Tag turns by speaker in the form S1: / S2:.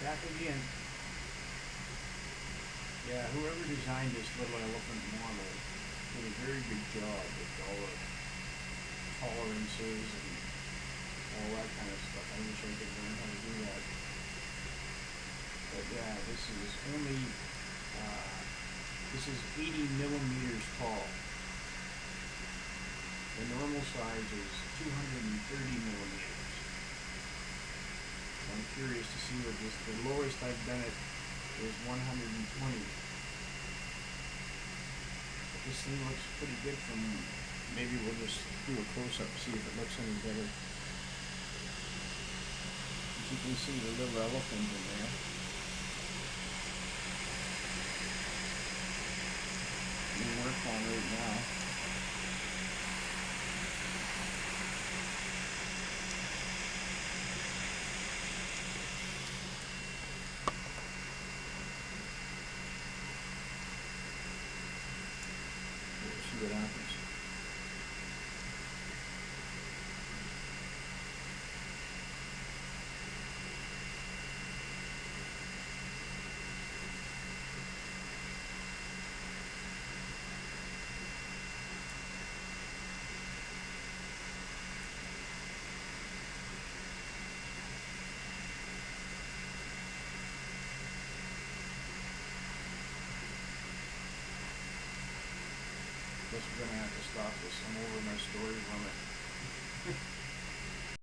S1: Back again. Yeah, whoever designed this little elephant model did a very good job with all the tolerances and all that kind of stuff. I wish I could learn how to do that. But yeah, this is 80 millimeters tall. The normal size is 230 millimeters. I'm curious to see what this, the lowest I've done it is 120. But this thing looks pretty good from, maybe we'll just do a close-up, see if it looks any better. As you can see, the little elephant in there. Being worked on right now. We'll see what happens. Guess we're gonna have to stop this. I'm over my story limit.